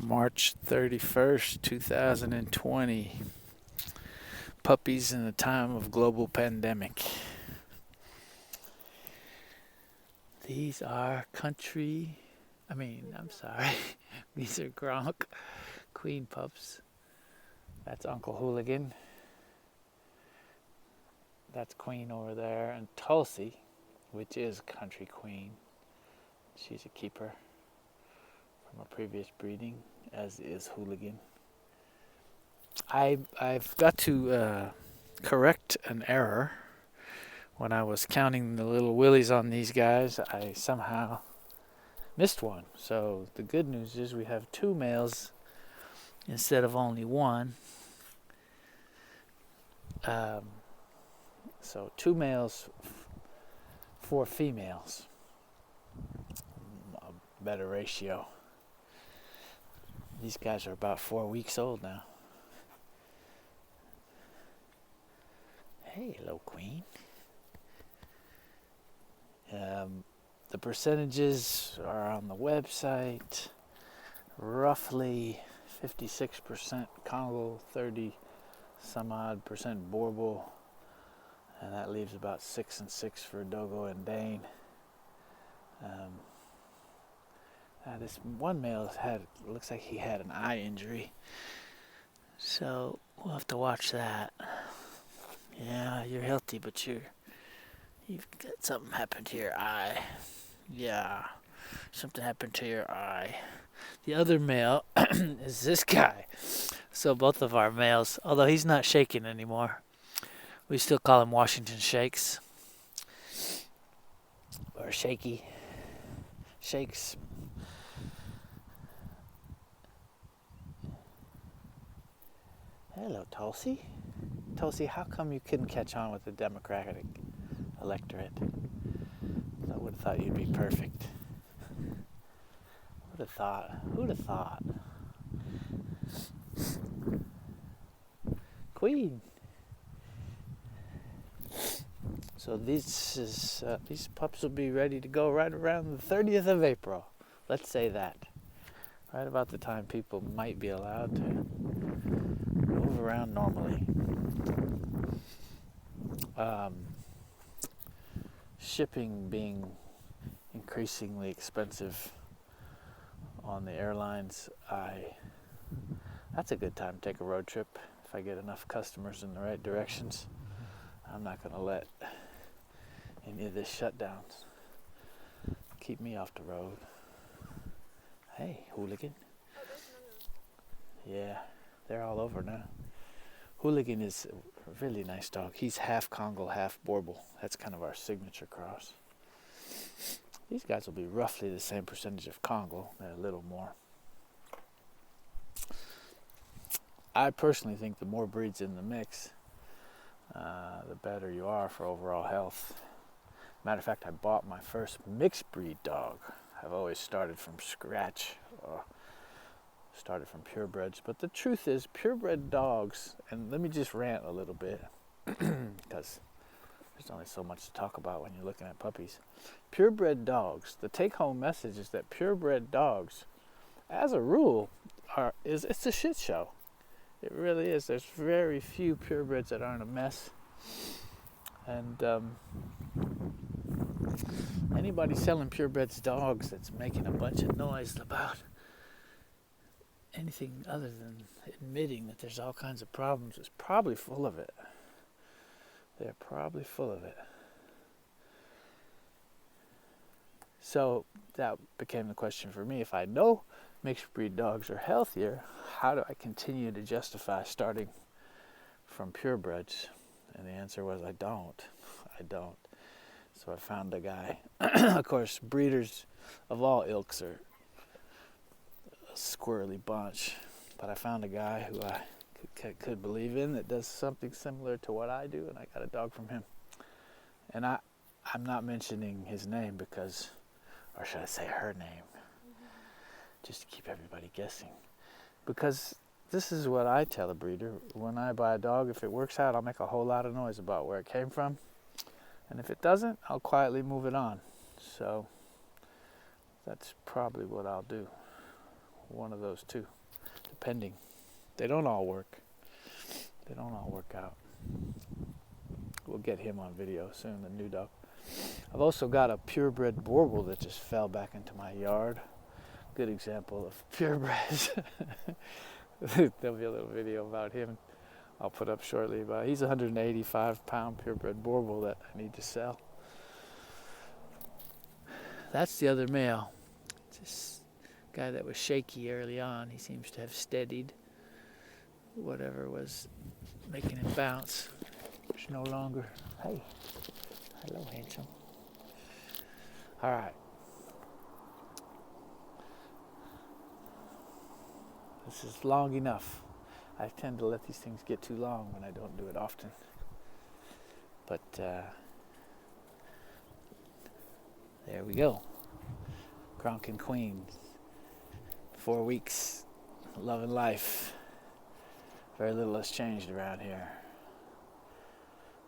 March 31st, 2020. Puppies in a time of global pandemic. These are these are Gronk queen pups. That's Uncle Hooligan. That's Queen over there. And Tulsi, which is country queen. She's a keeper from a previous breeding, as is Hooligan. I've got to correct an error. When I was counting the little willies on these guys, I somehow missed one. So the good news is we have 2 males instead of only 1. So 2 males, 4 females. A better ratio. These guys are about 4 weeks old now. Hey, hello, queen. The percentages are on the website. Roughly 56% Congo, 30 some odd percent Borbal, and that leaves about 6 and 6 for Dogo and Dane. This one male looks like he had an eye injury, so we'll have to watch that. Yeah, you're healthy, but you've got something happened to your eye. Yeah, something happened to your eye. The other male is this guy. So both of our males, although he's not shaking anymore, we still call him Washington Shakes. Or Shaky. Shakes. Hello, Tulsi. Tulsi, how come you couldn't catch on with the Democratic electorate? I would have thought you'd be perfect. Who'd have thought? Who'd have thought? Queen. So these pups will be ready to go right around the 30th of April. Let's say that. Right about the time people might be allowed to move around normally. Shipping being increasingly expensive on the airlines, that's a good time to take a road trip if I get enough customers in the right directions. I'm not going to let any of this shutdowns keep me off the road. Hey, Hooligan. Yeah, they're all over now. Hooligan is a really nice dog. He's half Congo, half Borbal. That's kind of our signature cross. These guys will be roughly the same percentage of Congo, a little more. I personally think the more breeds in the mix, the better you are for overall health. Matter of fact, I bought my first mixed breed dog. I've always started from scratch, started from purebreds. But the truth is, purebred dogs, and let me just rant a little bit, because there's only so much to talk about when you're looking at puppies. Purebred dogs, the take-home message is that purebred dogs, as a rule, it's a shit show. It really is. There's very few purebreds that aren't a mess. And anybody selling purebreds dogs that's making a bunch of noise about anything other than admitting that there's all kinds of problems is probably full of it. They're probably full of it. So that became the question for me. If I know mixed breed dogs are healthier, how do I continue to justify starting from purebreds? And the answer was I don't. So I found a guy. Of course, breeders of all ilks are a squirrely bunch, but I found a guy who I could believe in that does something similar to what I do, and I got a dog from him. And I'm not mentioning his name because, or should I say her name, just to keep everybody guessing. Because this is what I tell a breeder. When I buy a dog, if it works out, I'll make a whole lot of noise about where it came from. And if it doesn't, I'll quietly move it on. So that's probably what I'll do. one of those two, depending. They don't all work. They don't all work out. We'll get him on video soon, the new dog. I've also got a purebred Borbal that just fell back into my yard. Good example of purebreds. There'll be a little video about him I'll put up shortly. But he's a 185-pound purebred Borbal that I need to sell. That's the other male. This guy that was shaky early on, he seems to have steadied. Whatever was making him bounce, it's no longer. Hey, hello, handsome. All right. This is long enough. I tend to let these things get too long when I don't do it often. But there we go. Gronk and Queen. 4 weeks. Loving life. Very little has changed around here,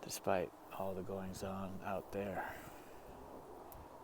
despite all the goings on out there.